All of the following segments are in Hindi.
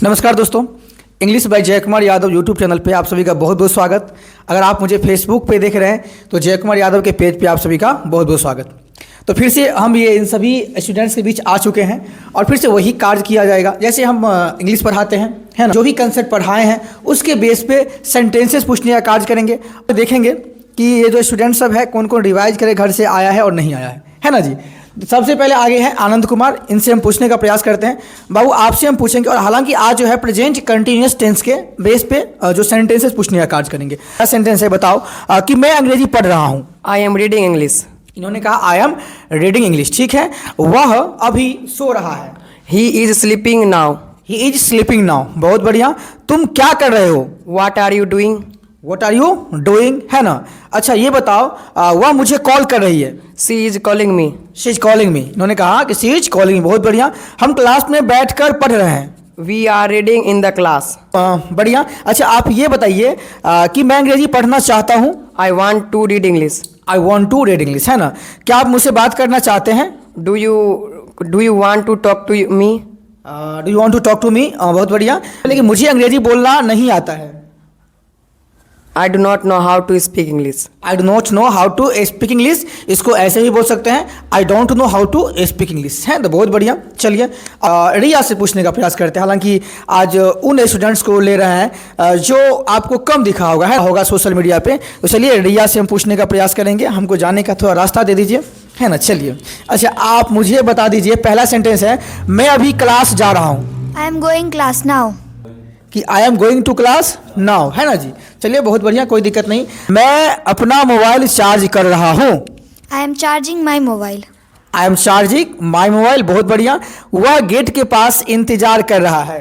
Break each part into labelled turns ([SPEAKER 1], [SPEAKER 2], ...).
[SPEAKER 1] नमस्कार दोस्तों, इंग्लिश बाय जय कुमार यादव यूट्यूब चैनल पे आप सभी का बहुत बहुत स्वागत। अगर आप मुझे फेसबुक पे देख रहे हैं तो जय कुमार यादव के पेज पे आप सभी का बहुत बहुत स्वागत। तो फिर से हम इन सभी स्टूडेंट्स के बीच आ चुके हैं और फिर से वही कार्य किया जाएगा जैसे हम इंग्लिश पढ़ाते हैं, है ना। जो भी कंसेप्ट पढ़ाए हैं उसके बेस पे सेंटेंसेस पूछने का कार्य करेंगे। तो देखेंगे कि ये जो स्टूडेंट सब है कौन कौन रिवाइज करे घर से आया है और नहीं आया है ना जी। सबसे पहले आगे हैं आनंद कुमार, इनसे हम पूछने का प्रयास करते हैं। बाबू आपसे हम पूछेंगे और हालांकि आज जो है प्रेजेंट कंटिन्यूअस टेंस के बेस पे जो सेंटेंसेस पूछने का कार्य करेंगे। क्या सेंटेंस है बताओ कि मैं अंग्रेजी पढ़ रहा हूँ।
[SPEAKER 2] I am reading English.
[SPEAKER 1] इन्होंने कहा आई एम रीडिंग इंग्लिश, ठीक है। वह अभी सो रहा है।
[SPEAKER 2] He is sleeping now.
[SPEAKER 1] He is sleeping now, बहुत बढ़िया। तुम क्या कर रहे हो।
[SPEAKER 2] What are you doing.
[SPEAKER 1] What are you doing, है ना। अच्छा ये बताओ वह मुझे कॉल कर रही है।
[SPEAKER 2] She is calling me.
[SPEAKER 1] She is calling me. इन्होंने कहा कि शी इज कॉलिंग मी, बहुत बढ़िया। हम क्लास में बैठकर पढ़ रहे हैं।
[SPEAKER 2] We are reading in the class.
[SPEAKER 1] बढ़िया। अच्छा आप ये बताइए कि मैं अंग्रेजी पढ़ना चाहता हूँ।
[SPEAKER 2] I want to read English.
[SPEAKER 1] I want to read English, है ना। क्या आप मुझसे बात करना चाहते हैं।
[SPEAKER 2] Do you want to talk to me.
[SPEAKER 1] Do you want to talk to me, बहुत बढ़िया। लेकिन मुझे अंग्रेजी बोलना नहीं आता है।
[SPEAKER 2] I do not know how to speak English.
[SPEAKER 1] I do not know how to speak English, इसको ऐसे ही बोल सकते हैं I don't know how to speak English, है तो बहुत बढ़िया। चलिए रिया से पूछने का प्रयास करते हैं। हालांकि आज उन स्टूडेंट्स को ले रहे हैं जो आपको कम दिखा होगा सोशल मीडिया पे। तो चलिए रिया से हम पूछने का प्रयास करेंगे। हमको जाने का थोड़ा रास्ता दे दीजिए, है ना। चलिए अच्छा आप मुझे बता दीजिए, पहला सेंटेंस है मैं अभी क्लास जा रहा हूँ।
[SPEAKER 3] I am going class now.
[SPEAKER 1] कि I am going to class now, है ना जी। चलिए बहुत बढ़िया, कोई दिक्कत नहीं। मैं अपना मोबाइल चार्ज कर रहा हूँ।
[SPEAKER 3] I am charging my mobile.
[SPEAKER 1] I am charging my mobile, बहुत बढ़िया। वह गेट के पास इंतजार कर रहा है।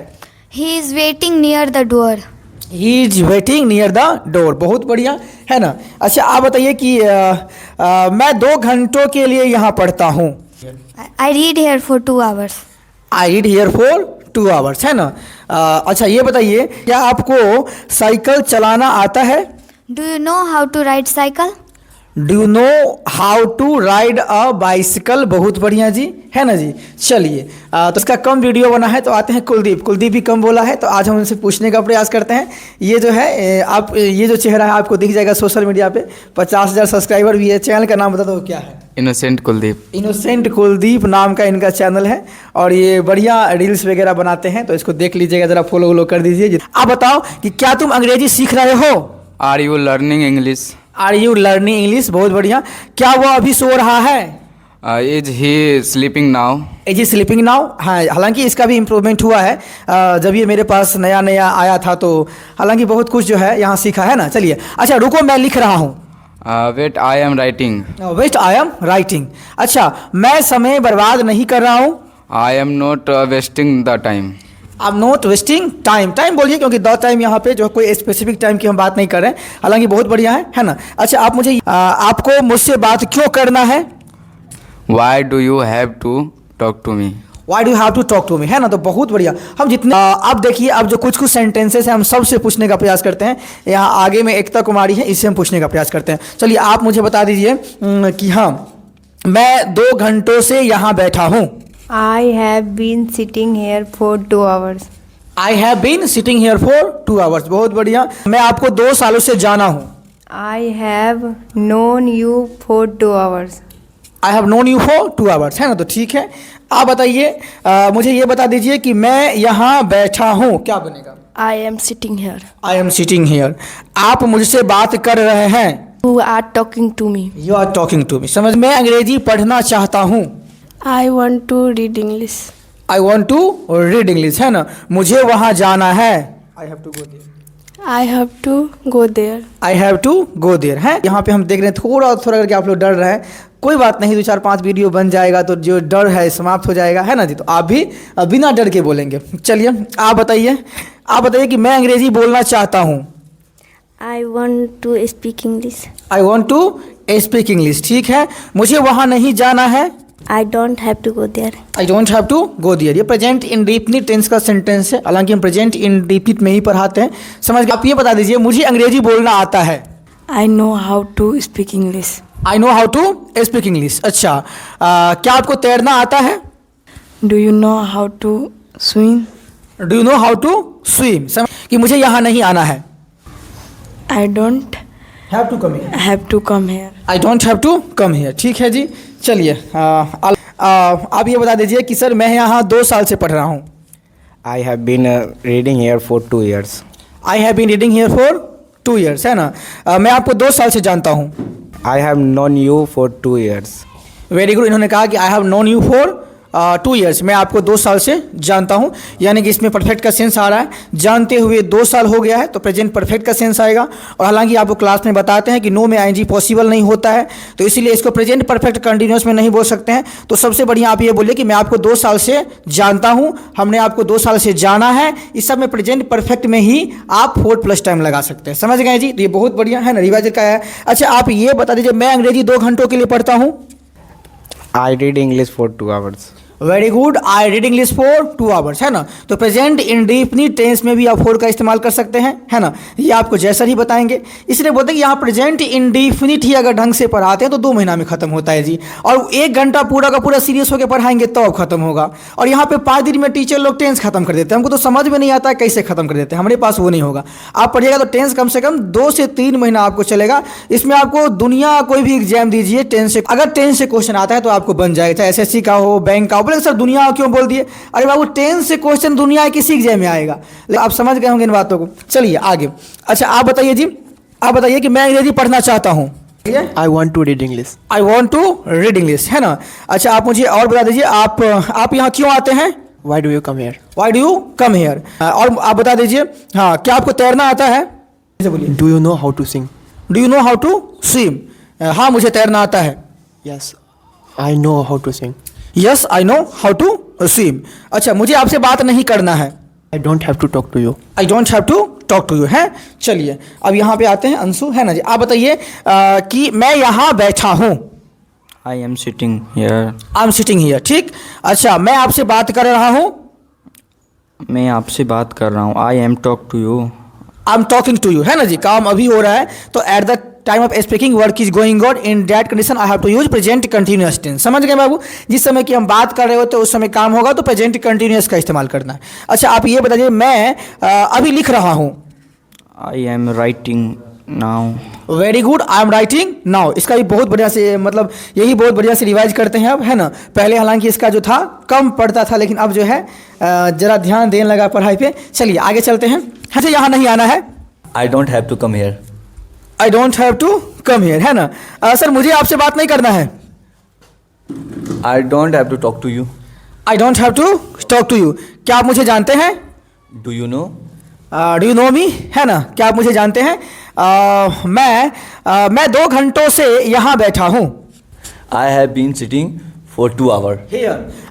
[SPEAKER 3] He is waiting near the door.
[SPEAKER 1] He is waiting near the door, बहुत बढ़िया, है ना। अच्छा आप बताइए कि मैं 2 घंटों के लिए यहाँ पढ़ता हूँ।
[SPEAKER 3] I read hair for 2 hours।
[SPEAKER 1] I read here for 2 hours, है ना। अच्छा ये बताइए क्या आपको साइकिल चलाना आता है।
[SPEAKER 3] Do you know how to ride cycle.
[SPEAKER 1] Do you know how to ride a bicycle, बहुत बढ़िया जी, है ना जी। चलिए तो इसका कम वीडियो बना है तो आते हैं कुलदीप भी कम बोला है तो आज हम उनसे पूछने का प्रयास करते हैं। ये जो है आप ये जो चेहरा है आपको दिख जाएगा सोशल मीडिया पे, 50,000 सब्सक्राइबर भी है। चैनल का नाम बता दो क्या है।
[SPEAKER 4] इनोसेंट कुलदीप।
[SPEAKER 1] इनोसेंट कुलदीप नाम का इनका चैनल है और ये बढ़िया रील्स वगैरह बनाते हैं, तो इसको देख लीजिएगा, जरा फॉलो कर दीजिए। आप बताओ कि क्या तुम अंग्रेजी सीख रहे हो।
[SPEAKER 4] Are you learning English.
[SPEAKER 1] Are you learning English, बहुत बढ़िया। क्या वो अभी सो रहा है।
[SPEAKER 4] Is he sleeping now.
[SPEAKER 1] Is he sleeping now, हाँ। हालांकि इसका भी इम्प्रूवमेंट हुआ है जब ये मेरे पास नया आया था, तो हालांकि बहुत कुछ जो है यहाँ सीखा है ना। चलिए अच्छा रुको मैं लिख रहा हूँ।
[SPEAKER 4] Wait I am writing.
[SPEAKER 1] Wait I am writing. अच्छा मैं समय बर्बाद नहीं कर रहा हूँ।
[SPEAKER 4] I am not wasting the time.
[SPEAKER 1] I am not wasting time. Time बोलिए क्योंकि द टाइम यहाँ पे जो कोई स्पेसिफिक टाइम की हम बात नहीं कर रहे हैं, हालांकि बहुत बढ़िया है ना। अच्छा आप मुझे आपको मुझसे बात क्यों करना है।
[SPEAKER 4] Why do you have to talk to me.
[SPEAKER 1] Why do have to talk to me, है ना। तो बहुत बढ़िया। हम जितने अब देखिए अब जो कुछ सेंटेंसेस हैं हम सबसे पूछने का प्रयास करते हैं। यहाँ आगे में एकता कुमारी है, इससे हम पूछने का प्रयास करते हैं। चलिए आप मुझे बता दीजिए कि हाँ मैं 2 घंटों से यहाँ बैठा हूँ।
[SPEAKER 5] I have been sitting here for 2 hours.
[SPEAKER 1] I have been sitting here for 2 hours, बहुत बढ़िया। मैं आपको 2 सालों से जाना हूँ।
[SPEAKER 5] I have known you for 2 hours.
[SPEAKER 1] I have known you for 2 hours, है ना। तो ठीक है आप बताइए मुझे ये बता दीजिए कि मैं यहाँ बैठा हूँ, क्या बनेगा।
[SPEAKER 5] I am sitting here.
[SPEAKER 1] I am sitting here. आप मुझसे बात कर रहे हैं।
[SPEAKER 5] You are talking to me.
[SPEAKER 1] You are talking to me. समझ में अंग्रेजी पढ़ना चाहता हूँ।
[SPEAKER 5] I want to read English.
[SPEAKER 1] I want to read English, है ना। मुझे वहाँ जाना है। I have to go there.
[SPEAKER 5] I have to go there.
[SPEAKER 1] I have to go there, है। यहाँ पे हम देख रहे हैं थोड़ा करके आप लोग डर रहे हैं। कोई बात नहीं, 2-4-5 वीडियो बन जाएगा तो जो डर है समाप्त हो जाएगा, है ना जी। तो आप भी बिना डर के बोलेंगे। चलिए आप बताइए कि मैं अंग्रेजी बोलना चाहता हूँ।
[SPEAKER 3] I want to speak English.
[SPEAKER 1] I want to speak English, ठीक है। मुझे वहाँ नहीं जाना है।
[SPEAKER 3] I don't have to go there.
[SPEAKER 1] I don't have to go there. ये प्रेजेंट इंडेफिनिट टेंस का सेंटेंस है, हालांकि हम प्रेजेंट इंडेफिनिट में ही पढ़ाते हैं। समझ गए। आप ये बता दीजिए मुझे अंग्रेजी बोलना आता है।
[SPEAKER 5] I know how to speak English.
[SPEAKER 1] I know how to speak English. अच्छा क्या आपको तैरना आता है।
[SPEAKER 5] Do you know how to swim?
[SPEAKER 1] Do you know how to swim, कि मुझे यहाँ नहीं आना है।
[SPEAKER 5] I don't
[SPEAKER 1] have to come here,
[SPEAKER 5] have to come here.
[SPEAKER 1] I don't have to come here. ठीक है जी, चलिए आप ये बता दीजिए कि सर मैं यहाँ 2 साल से पढ़ रहा हूँ।
[SPEAKER 6] I have been reading here for 2 years.
[SPEAKER 1] I have been reading here for 2 years, है ना। मैं आपको 2 साल से जानता हूँ।
[SPEAKER 6] I have known you for 2 years.
[SPEAKER 1] Very good. इन्होंने कहा कि I have known you for 2 years, मैं आपको 2 साल से जानता हूँ, यानी कि इसमें परफेक्ट का सेंस आ रहा है। जानते हुए 2 साल हो गया है तो प्रेजेंट परफेक्ट का सेंस आएगा। और हालांकि आपको क्लास में बताते हैं कि नो में आईएनजी पॉसिबल नहीं होता है, तो इसीलिए इसको प्रेजेंट परफेक्ट कंटिन्यूस में नहीं बोल सकते हैं। तो सबसे बढ़िया आप ये बोलिए कि मैं आपको 2 साल से जानता हूँ, हमने आपको 2 साल से जाना है। इस सब में प्रेजेंट परफेक्ट में ही आप 4+ टाइम लगा सकते हैं। समझ गए जी? तो ये बहुत बढ़िया है ना, रिवाइज का है। अच्छा आप ये बता दीजिए, मैं अंग्रेजी 2 घंटों के लिए पढ़ता हूँ।
[SPEAKER 6] I read English for 2 hours.
[SPEAKER 1] Very good. I read English for 2 hours, है ना। तो प्रेजेंट इंडेफिनिट टेंस में भी आप फॉर का इस्तेमाल कर सकते हैं, है ना। ये आपको जैसा ही बताएंगे, इसलिए बोलते हैं कि यहाँ प्रेजेंट इंडेफिनिट ही अगर ढंग से पढ़ाते हैं तो 2 महीना में खत्म होता है जी। और 1 घंटा पूरा का पूरा सीरियस होकर पढ़ाएंगे तो अब खत्म होगा। और यहाँ पे 5 दिन में टीचर लोग टेंस खत्म कर देते हैं। हमको तो समझ में नहीं आता है कैसे खत्म कर देते हैं, हमारे पास वो नहीं होगा। आप पढ़िएगा तो टेंस कम से कम 2 से 3 महीना आपको चलेगा। इसमें आपको दुनिया कोई भी एग्जाम दीजिए टेंस से, अगर टेंस से क्वेश्चन आता है तो आपको बन जाएगा, चाहे SSC का हो, बैंक का हो। बोले सर दुनिया क्यों बोल दिए? अरे बाबू टेंस से क्वेश्चन दुनिया किसी एग्जाम में आएगा, लेकिन आप समझ गए होंगे इन बातों को। चलिए आगे। अच्छा आप बताइए जी, आप बताइए कि मैं अंग्रेजी पढ़ना चाहता हूँ।
[SPEAKER 7] I want to read English.
[SPEAKER 1] I want to read English, है ना। अच्छा आप मुझे और बता दीजिए, आप यहाँ क्यों आते हैं?
[SPEAKER 7] Why do you come here?
[SPEAKER 1] Y do you come here? और आप बता दीजिए, हाँ क्या आपको तैरना आता है? ऐसे बोलिए।
[SPEAKER 7] Do you know how to sing?
[SPEAKER 1] Do you know how to swim? हाँ मुझे तैरना आता है।
[SPEAKER 7] Yes, I know how to sing.
[SPEAKER 1] Yes I know how to swim. अच्छा मुझे आपसे बात नहीं करना है।
[SPEAKER 7] I don't have to talk to you.
[SPEAKER 1] I don't have to talk to you, है। चलिए अब यहाँ पे आते हैं अंशु, है ना जी। आप बताइए कि मैं यहाँ बैठा हूँ।
[SPEAKER 4] I am sitting here.
[SPEAKER 1] I am sitting here, ठीक। अच्छा मैं आपसे बात कर रहा हूँ।
[SPEAKER 4] मैं आपसे बात कर रहा हूँ। I am talk to you.
[SPEAKER 1] I am talking to you, है ना जी। काम अभी हो रहा है तो at the time of speaking work is going on, in that condition I have to use present continuous tense. समझ गए बाबू? जिस समय की हम बात कर रहे होते हैं उस समय काम होगा तो प्रेजेंट कंटिन्यूअस का इस्तेमाल करना है। अच्छा आप ये बताइए, मैं अभी लिख रहा हूँ।
[SPEAKER 4] I am writing now.
[SPEAKER 1] Very good. I am writing now. इसका भी बहुत बढ़िया से, मतलब यही बहुत बढ़िया से रिवाइज करते हैं अब, है ना। पहले हालांकि इसका जो था कम पढ़ता था, लेकिन अब जो है जरा ध्यान देने लगा पढ़ाई पे। चलिए आगे चलते हैं। अच्छा यहाँ नहीं आना है।
[SPEAKER 8] I don't have to come here.
[SPEAKER 1] I don't have to come here, है ना। सर मुझे आपसे बात नहीं करना है।
[SPEAKER 8] I don't have to talk to you.
[SPEAKER 1] I don't have to talk to you. क्या आप मुझे जानते हैं?
[SPEAKER 8] Do you know?
[SPEAKER 1] Do you know me, है ना। क्या आप मुझे जानते हैं? मैं 2 घंटों से यहाँ बैठा हूँ।
[SPEAKER 8] I have been sitting for 2 hours.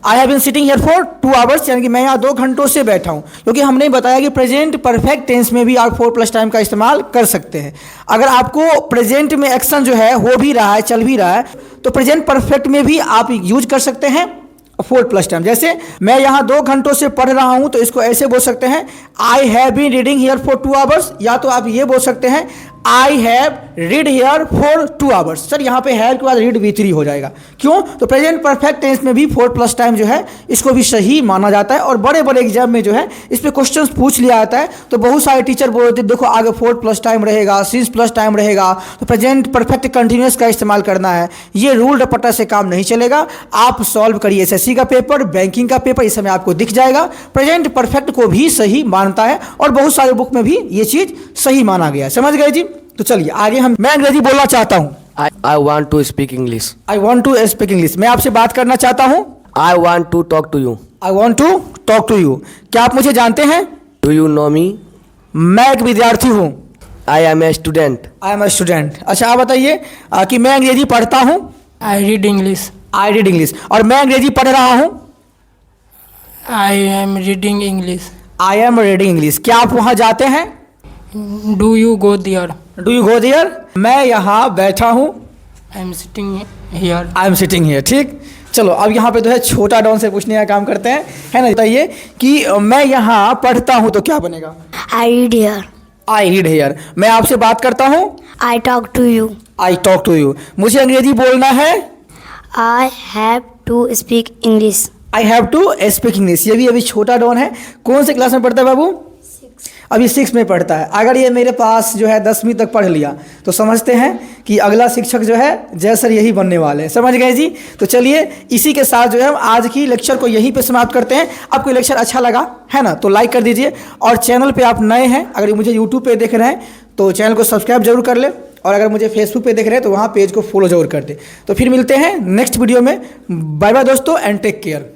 [SPEAKER 1] I have been sitting here for 2 hours, यानी कि मैं यहाँ 2 घंटों से बैठा हूँ। क्योंकि हमने बताया कि प्रेजेंट परफेक्ट टेंस में भी आप 4+ टाइम का इस्तेमाल कर सकते हैं। अगर आपको प्रेजेंट में एक्शन जो है हो भी रहा है, चल भी रहा है, तो प्रेजेंट परफेक्ट में भी आप यूज कर सकते हैं 4+ टाइम। जैसे मैं यहाँ 2 घंटों से पढ़ रहा हूँ तो इसको ऐसे बोल सकते हैं, I have been reading here for 2 hours। या तो आप ये बोल सकते हैं, I have read here for 2 hours। Sir यहाँ पे हैव के बाद रीड V3 हो जाएगा। क्यों? तो प्रेजेंट परफेक्ट टेंस में भी 4+ टाइम जो है इसको भी सही माना जाता है। और बड़े बड़े एग्जाम में जो है इस पर क्वेश्चन पूछ लिया जाता है, तो बहुत सारे टीचर बोलते हैं देखो आगे 4+ टाइम रहेगा, 6+ टाइम रहेगा, तो प्रेजेंट परफेक्ट कंटिन्यूस का इस्तेमाल करना है। ये रूल रपट्टा से काम नहीं चलेगा। आप सॉल्व करिए SSC का पेपर, बैंकिंग का पेपर, इस समय आपको दिख जाएगा प्रेजेंट परफेक्ट को भी सही मानता है। और बहुत सारे बुक में भी ये चीज़ सही माना गया है। समझ गए जी? तो चलिए आगे मैं अंग्रेजी बोलना चाहता हूँ।
[SPEAKER 2] I want to speak English.
[SPEAKER 1] I want to speak English. मैं आपसे बात करना चाहता हूँ।
[SPEAKER 2] I want to talk to you.
[SPEAKER 1] I want to talk to you. क्या आप मुझे जानते हैं?
[SPEAKER 2] Do you know me?
[SPEAKER 1] मैं एक विद्यार्थी हूँ।
[SPEAKER 2] I am a student.
[SPEAKER 1] I am a student. अच्छा आप बताइए कि मैं अंग्रेजी पढ़ता हूँ।
[SPEAKER 5] I read English.
[SPEAKER 1] I read English. और मैं अंग्रेजी पढ़ रहा हूँ।
[SPEAKER 5] I am reading English.
[SPEAKER 1] I am reading English. क्या आप वहाँ जाते हैं?
[SPEAKER 5] Do you go there?
[SPEAKER 1] Do you go there? मैं यहाँ बैठा हूँ।
[SPEAKER 5] I am sitting here.
[SPEAKER 1] I am sitting here, ठीक। चलो अब यहाँ पे जो है छोटा डॉन से पूछने का काम करते हैं, है ना। बताइए कि मैं यहाँ पढ़ता हूँ तो क्या बनेगा?
[SPEAKER 3] I read here.
[SPEAKER 1] I read here. मैं आपसे बात करता हूँ।
[SPEAKER 3] I talk to you.
[SPEAKER 1] I talk to you. मुझे अंग्रेजी बोलना है।
[SPEAKER 3] I have to speak English.
[SPEAKER 1] I have to speak English. ये भी अभी छोटा डॉन है। कौन से क्लास में पढ़ता है बाबू? अभी 6 में पढ़ता है। अगर ये मेरे पास जो है 10वीं तक पढ़ लिया तो समझते हैं कि अगला शिक्षक जो है जय सर यही बनने वाले हैं। समझ गए जी? तो चलिए इसी के साथ जो है हम आज की लेक्चर को यहीं पे समाप्त करते हैं। आपको लेक्चर अच्छा लगा है ना, तो लाइक कर दीजिए, और चैनल पे आप नए हैं, अगर मुझे यूट्यूब पे देख रहे हैं तो चैनल को सब्सक्राइब जरूर कर ले, और अगर मुझे फेसबुक पे देख रहे हैं तो वहाँ पेज को फॉलो जरूर कर दे। तो फिर मिलते हैं नेक्स्ट वीडियो में। बाय बाय दोस्तों एंड टेक केयर।